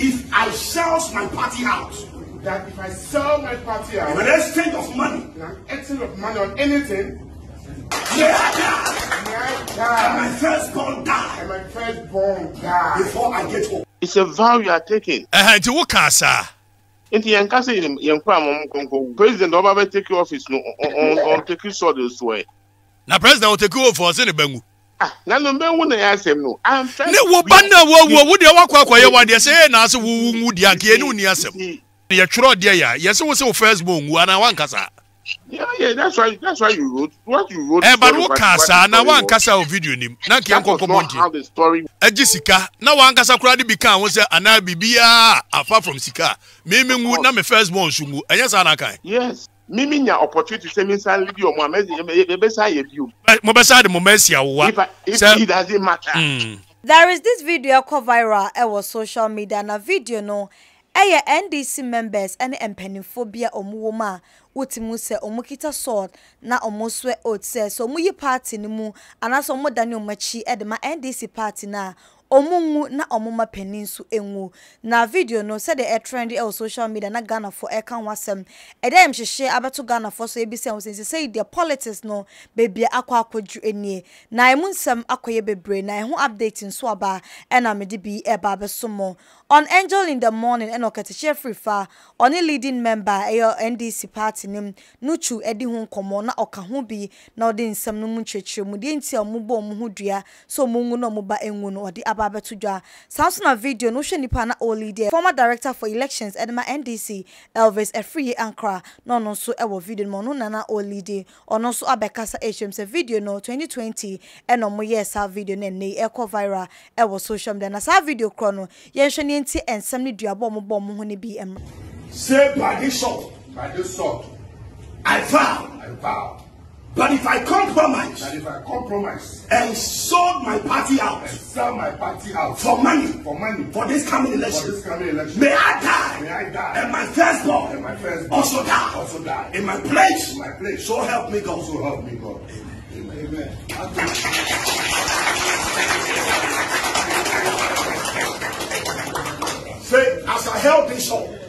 if I sell my party out, that if I sell my party out, in an exchange of money, on anything, may I die, and my firstborn die, before I get home. It's a vow you are taking. To what casa? Into Yankasa, President Obama take office no on take you so this way. Now, President will take over for Senebangu. Now, no man wouldn't ask him. No, I'm trying to would you walk away what they say, and answer who would Yankee and Uniasem. You're true, dear. Yes, it was so first boom, one and one casa. Yeah, that's why you wrote what you wrote. But what casa, now one casa video him. Not how the story. Jessica, now one casa crowd become was an Albia, afar from Sika. Mimi would not be first born, Sumu, and yes, Anakai. Yes. Mimi your opportunity to say me say leave your mom beside you. Mobeside Momesia, if it doesn't matter. There is this video called viral. It was social media and a video no. NDC members and empeniphobia omuwoma utimu se omukita sword na omoswe oath se so muyi party ni mu anaso omodani omachi edema NDC party na omungu na omuma peninsu enwu na video no said the trend on social media na Ghana for ekan wasem edem hihye abeto Ghana for so ebise on say the politics no baby akwa akwadru enie na emunsem akoye bebre na eho updating so aba ena mede bi eba besomo on Angel in the Morning and Okatakyie Afrifa on a leading member ayo NDC party nim nuchu edi ho nkomo na oka ho bi na odi nsem no mu chechire mu de ntia omubo omu hudua so mungu no muba enwu no odi Babetujwa. Samsung video no nipa na BL00D. Former director for elections Edema NDC Elvis Efriye Ankara no so ewo video mo no na BL00D ono so abekasa HM video no 2020 eno mo yes video na ne echo viral ewo social media na sa video chrono ye hwe ne nti ensem ne duabo mo bom ho ne bi em. Say by this sword I vow. But if I compromise, and sold my party out, for money, for this coming election, may I die, and my firstborn also die, in my place, so help me God. Amen. Say, as I held this sword,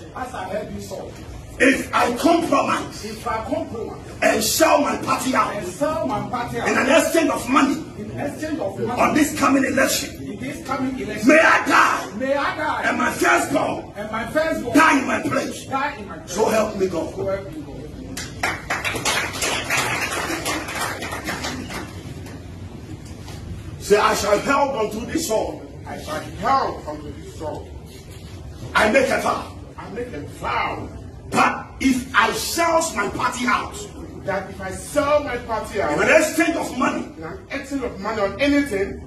if I compromise, and sell my party out, in an exchange of money, on this coming election, may I die, and my firstborn die in my place. So help me God. Say, I shall hold unto this sword. I make a vow. But if I sell my party out, that if I sell my party out, in an exchange of money, on anything,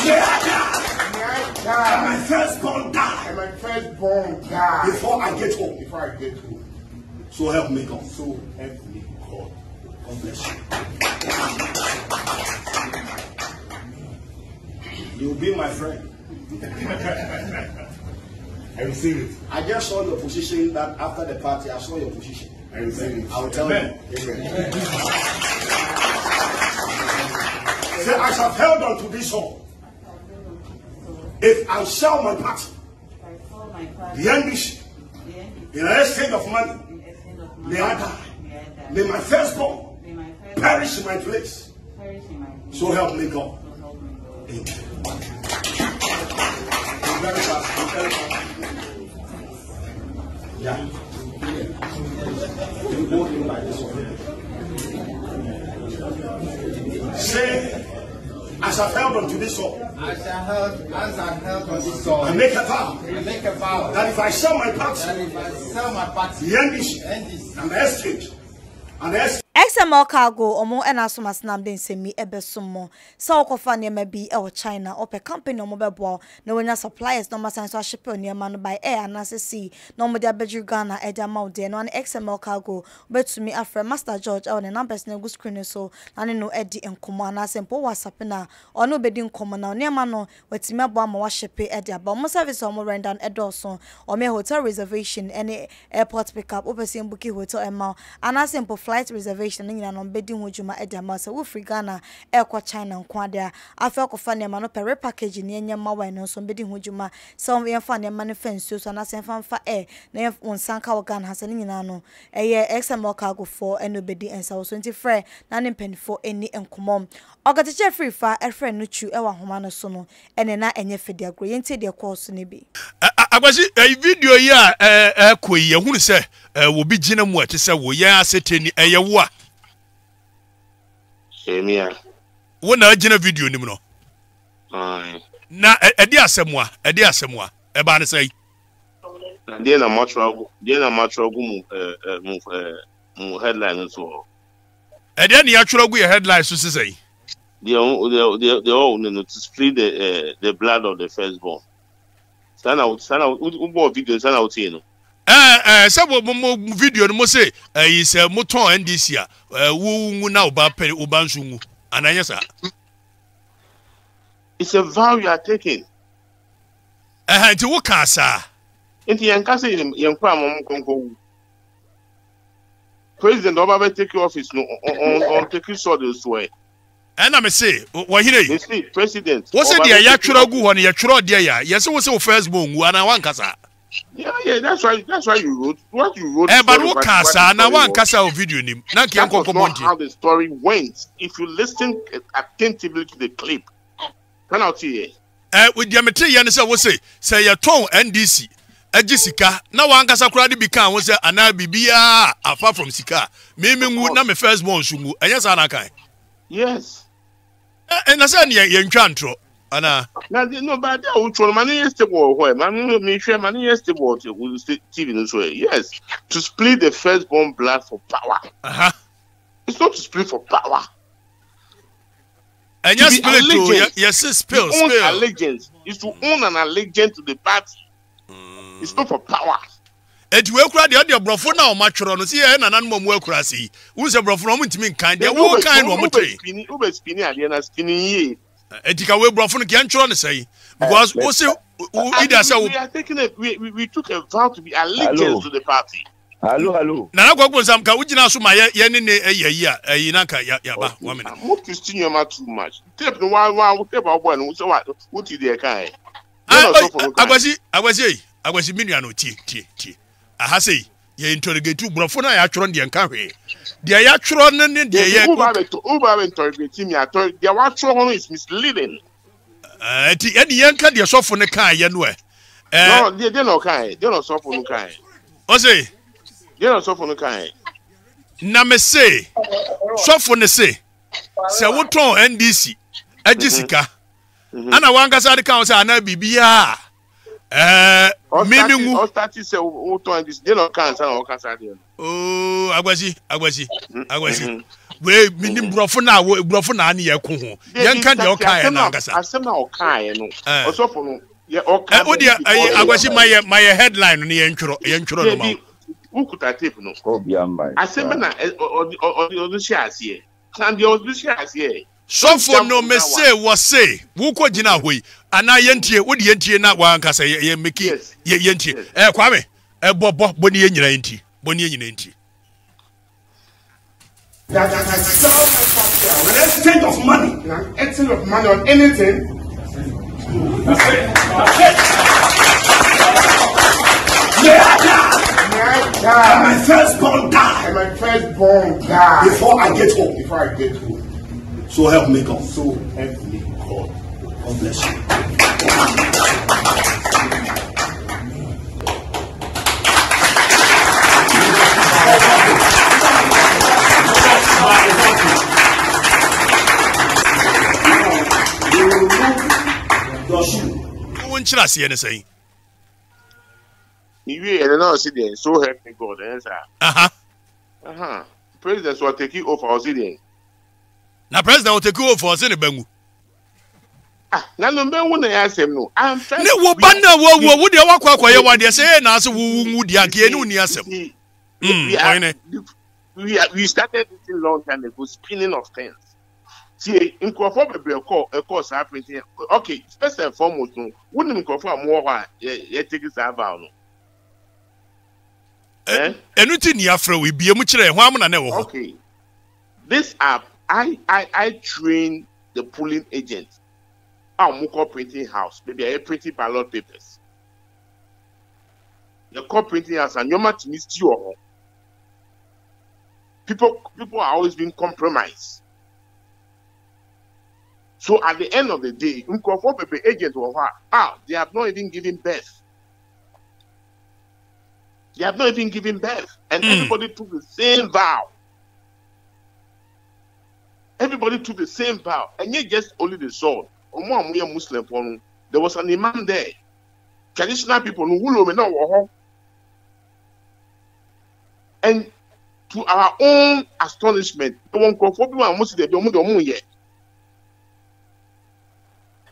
may I die, and my firstborn die, before I get home. So help me God. God bless you. You'll be my friend. I receive it. I just saw your position that after the party, I saw your position. I receive it. I will tell you. Amen. Say, I shall held on to this sword. If I sell my party, the NDC, in an exchange of money, may I die. May my firstborn perish in my place. So help me God. Amen. Very fast. Yeah. You go in by this one. Say, as I held on to this sword, as I held on this sword, I make a vow. That if I sell my party, the NDC, and the exchange, XML cargo omo ena so masnam den semi ebesomo sa okofa ne ma bi e wo China ope company omo bebo na wonya suppliers no masan so ship ne ma no by air na sea no mo dia beju Ghana e dia ma de no an XML cargo betumi afre Master George e ne numbers na go screen so na ne no edi enkomo na sempo WhatsApp na ono bedi enkomo na ne ma no watimi abo ama wa ship e dia ba mo service omo render edoso omo hotel reservation any airport pickup opesim booking hotel ema ana sempo flight reservation ne nyina no bedi ho dwuma e dia ma se wo free Ghana e kwa China nko ade afa kofa ne ma no per repackage ne enya ma wan no so bedi ho dwuma se wo yemfa ne ma ne fansuo so na se fa e na wonsanka wo Ghana ha se ne nyina no eye XML cargo for eno bedi ensa wo so nti frɛ na ne mpanifo eni enkomom Okatakyie Afrifa efrɛ no chu e wa homa no so no ene na enye fedi agro yenti de course ne bi Agbasi video yi a koyi ye hunu se wo bi gina mu ate se wo ye aseteni eye wo a Emia wo na gina video nim no na edi asemwa e ba ne sei dey na matrogu mu headline so edi na ya tworogu ye headline so sei they all to split the blood of the firstborn. Sana video sana uti no. Sabo mo video no mo say is moton NDC wo na oba pere oba nsungu ananya sa. It's a vow you are taking. Nti wo ka sa. Nti yanka say yankwa amom konko. President Obama take office no on take so this way. And I say, what he say, President. What's it? Ya churagu on your chura dear. Yes, it was your first bone. One kasa. Yeah, that's why you wrote what you wrote. But what kasa? Now one kasa video nim. Now can how the story went. If you listen attentively to the clip, can I see it? With the material, say your tone NDC. Jessica, now one kasa crowd become was an Bibia apart from Sika. Maybe would not my first born sungu. And yes, Anakai. Yes. And I said, you can't throw. Anna. No, but I will try money yesterday. Money yesterday. TV this way. Yes. To split the firstborn blood for power. It's not to split for power. And yes, split yes, spill. Allegiance is to own an allegiance to the party. It's not for power. Et we kura de brofo na o matworo no se ye na nan mom akura si wo se brofo no mutimi kan de wo kan no motre ube spini ade na spini ye etika we brofo no kan tworo ne sei because wo se either say we are taking we took a vow to be allegiance to the party. Hello na gwagwo sam ka ugina so ma ye ne ne ayi ayi na ka ya ba 1 minute mo Christian you ma too much tape no one tape boy no so what you dey kai agwasi minua no tie aha sei ye interrogate brofo na ya tworo de nka hwe de ya tworo ne de ye uba interrogate me atọ de wa tworo is misleading ti eni yanka de sofo ne kan ye no no de no kan de no sofo no kan o sei de no sofo no kan na me say sofo ne say se woton NDC agisika ana wangasa de kan say ana bibia meaning o started say o to this dey no cancer o cancer dey oh agwasi we minim brofo na ani ye ko ho yen kan de o kan na ngasa asem na o kan no o so for no ye o kan o dia agwasi my headline no yen tworo no ma ukuta tape no obiamba asem na o shi ase kan de o shi ase so for no me say what say wo ko gina hoyi ana yentie wo de yentie na wa nkasa ye meki ye yentie kwame bobo boni ye nyina yentie boni ye nyina yentie an exchange of money on anything my firstborn die before I get home. So help me God. So help me God. God bless you. Won chira se ne say. You and now see there. So help me God. Answer. President will take you off our city. Na president will take you for us in the bangu. Na no bangu na yasem no. I'm trying. Ne wo banda wo de wakwa ye wa de say na so wu di anke ni uni asem. We started this long time ago, spinning of things. See, in Crawford, a course happening. Okay, first and foremost, wouldn't in Crawford more take this about. Anything you afraid we be a much. Okay. This app, I train the polling agents. Our printing house, maybe I printing ballot papers. The printing house and you're much missed you. People are always being compromised. So at the end of the day, agents they have not even given birth. They have not even given birth. And everybody took the same vow. Everybody took the same vow. And yet just only the sword. Muslim, there was an imam there. Traditional people who and to our own astonishment,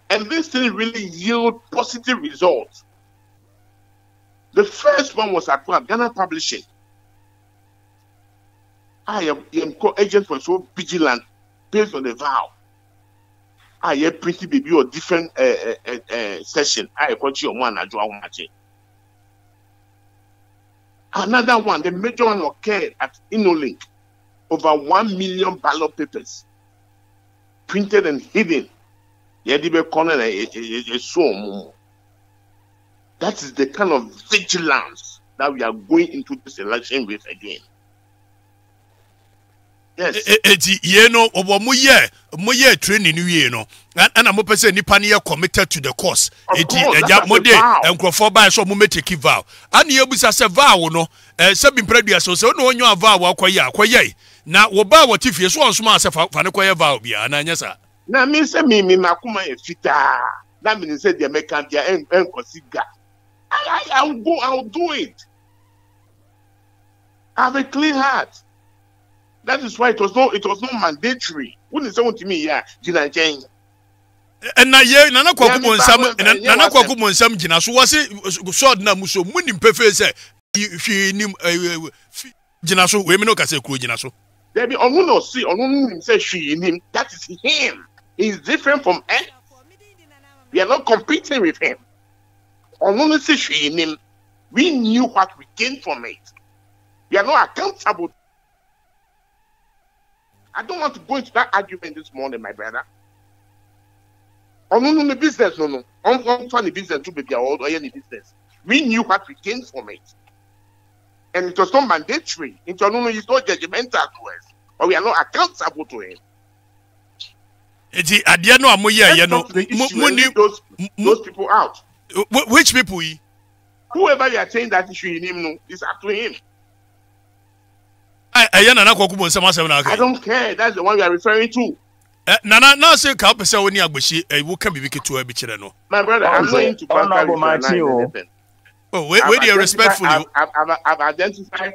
and this thing really yield positive results. The first one was at Ghana Publishing. I am agent for so vigilant based on the vow. I am pretty baby or different session. I got you one. Another one, the major one occurred at InnoLink. Over 1 million ballot papers printed and hidden. That is the kind of vigilance that we are going into this election with again. Yes. Training you know. And I'm person nipa committed to the cause. Take vow. And you say vow no. Sabin previous so no you vow akoya. Na wo ba what if you so small say fa ne koya vow bia na nya sa. Na me say me makuma e fita. That means say the American dia en consider. I'll do it. I have a clean heart. That is why it was not mandatory. Wouldn't say to me, yeah, Gina Jane. And now, yeah, Nana Kwaku Monsam Gina, so was it short Namuso, Munim Pefe say, if you knew Ginaso, women can say Kujinaso. There be on no see, on say she in him. That is him. He's different from us. We are not competing with him. On say she in him. We knew what we gained from it. We are not accountable. I don't want to go into that argument this morning, my brother. No, the business, no. I'm trying the business to be old or any business. We knew what we gained from it. And it was not mandatory. It's not judgmental to us. Or we are not accountable to him. Those people out. Which people? Whoever you are saying that issue in him, it's up to him. I don't care. That's the one we are referring to. Nana, now say Kalpesa when you are Bushi, a woman can be to a bitch. My brother, I'm not into where do you respectfully? I've identified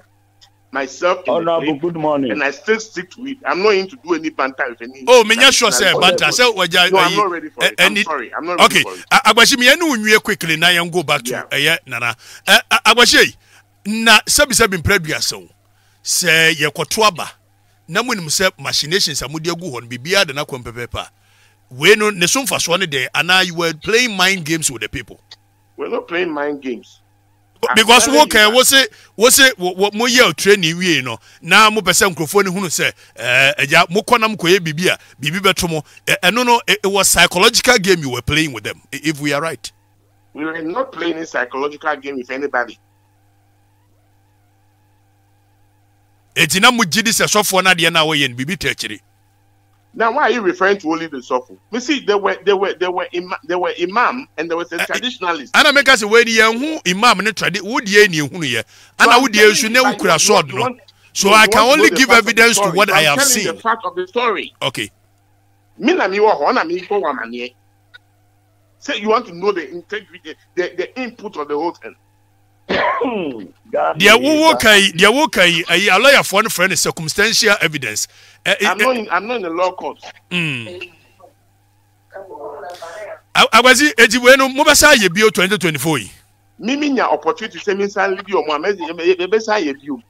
myself. Good morning. And I still stick to it. I'm not into do any banter with any. Oh, me sure say banter. So no, I'm not ready for it. I'm sorry. I'm not ready for it. Abashi, me anu quickly now and go back to Nana. Abashi, na sabi previous. Say ye kwotwaba na munim say machinations amudi agu hon bibia de na kwempepepa we no ne so mfaso ne de ana you were playing mind games with the people. We're not playing mind games because wo say mo ye training we no na mo pese nkrofo ne hunu say eja mo konam koye bibia bibi beto mo no it was psychological game you were playing with them if we are right. We were not playing a psychological game with anybody. Etina mujidi se sofo na de na wo ye bibi techiri. Now why are you referring to only the sofo? Me see there were imam and there was a traditionalist. Ana make us we dey hu imam ne tradi wo dey ni hunu ye. Ana wo dey su ne ukura sword no. So I can only give evidence to what I have seen. The fact of the story. Okay. Me na mi wo ho na mi ko wa manie. Say you want to know the integrity, the input of the whole thing. Dia wo kai a lawyer for no friend circumstantial evidence. I'm not in the law court. Abazi eti we no mo besa ye bio 2024 yi. Mimi nya opportunity say me san leave your Mohammed e besa ye bio.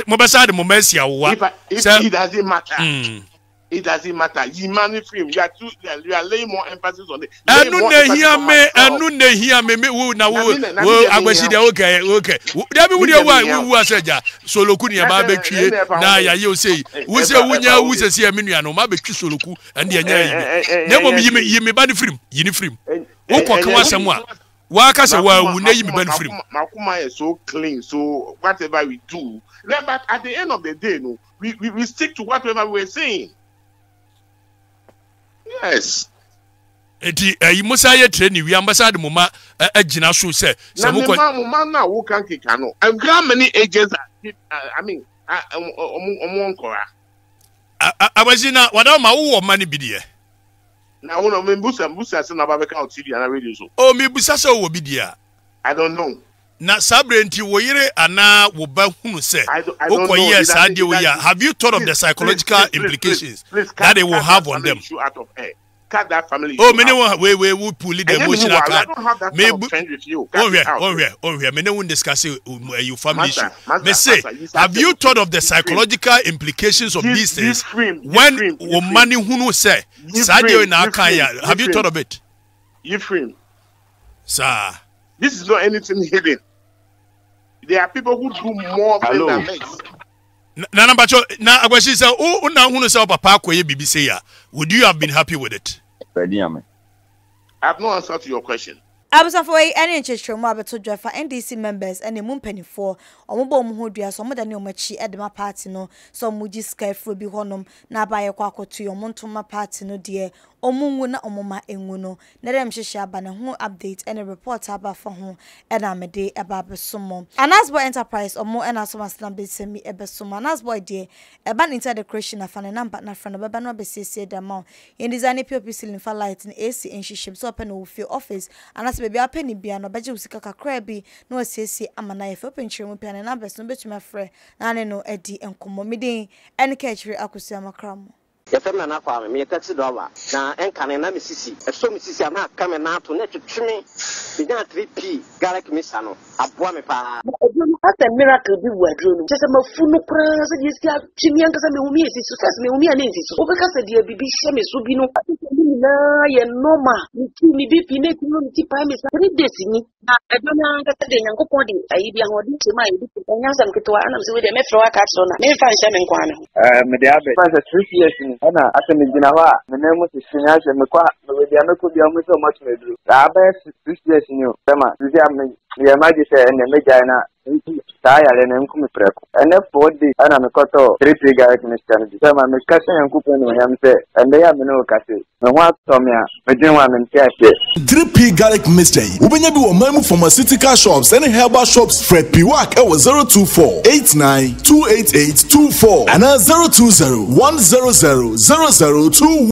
Mo besa de mo mercy awo. If it doesn't matter. It doesn't matter. You money free. You are laying more emphasis on it. Anu ne hear me wo na wo agbashi de okay. Dabi wo de wo aseja soloku ne ba betwie na ya ye o sei. Wo se wunya wo se se amenu no ma betwi soloku ande anya yi. Na bom yi me ba ne free. Yi ne free. Wo ko kan asem a wa ka se wa wu na yi me ba ne free. Makuma is so clean. So whatever we do, but at the end of the day, no, we stick to whatever we're saying. Yes. Eti Musa ye training we ambassador mama agina so say mama na wo kan kika no. And how many agents I mean omonkora. Abazina wada ma wo mani bidie. Na wo no me busa se na ba be ka TV and radio so. Oh me busa se wo bidie. I don't know. Na sabrenti wo yire ana wo ba hunu se okoye sade wo ya. Have you thought of the psychological implications that they will have on them? Out of air. Cut that family. Oh, many we will pull the emotional card. I don't have that kind of friend with you. Oh, yeah. Many won't discuss your family issue. May say, have you thought of the psychological implications of these things when money who say Sadio in Akaya? Have you thought of it? Ephraim, sir, this is not anything hidden. There are people who do more than this. Nana Bacho, now I was saying, oh, now who knows Papa Koye BBC ya? Would you have been happy with it? I have no answer to your question. I was afraid any interest from Mabato Drive for NDC members and the Moonpenny for or Mobom Hodia, some other new machi at my party no, some Muji Sky Fruby Honum, now buy a quack to your Montuma party no dear, or Moon or Moma Enguno, Nedem Shabana who update any report about for home and I'm a day about Besumo. An Asboy Enterprise or more and as one snap did send me a Besuma, an Asboy dear, a band inside the Christian, I found a number not from the Babano BC the amount in designing people ceiling for light in AC and she ships open with your office and as baby a penny biano baji usika kakrabi no asesi amana ye open chire piano numbers no betuma frɛ na ne no edi enkomo midin en ka chire akusi amakram yefem na kwa me $30 na enkane na misisi eso misisi ama kame na ato na twetweme binya 3p garlic mixer no aboa me pa That's a miracle be wardrobe. Just a mafunu kra so you see chimi ankasa me humi esisi so me humi ana esisi so because the bibi sheme so bi no na ye normal ni bibi na tinu ni tipa me 3 days ni na adona ankasa de nyankopon de ayi bia ho de chema ayi bi nyasa mketwa ana mse we de me fro aka so na me fa nhyɛ me nkwa no me de abe fa 3 years ni ana ase me gina ho a me na mu sisinya hye me kwa me bia me ko bia mu so much me duru abe 6 years ni o tema sisi am ye maji se ene me jaina tayale na nkumi preko ene 4 days ana me koto 3 garlic mixer ni tema me kase yankupo ni yam se ende ya me no kase me ho atomi a me din wa me ntiase 3p garlic mixture ubenya bi wo mamu pharmaceutical shops and herbal shops Fred Piwak e 02489288824 and 02010000002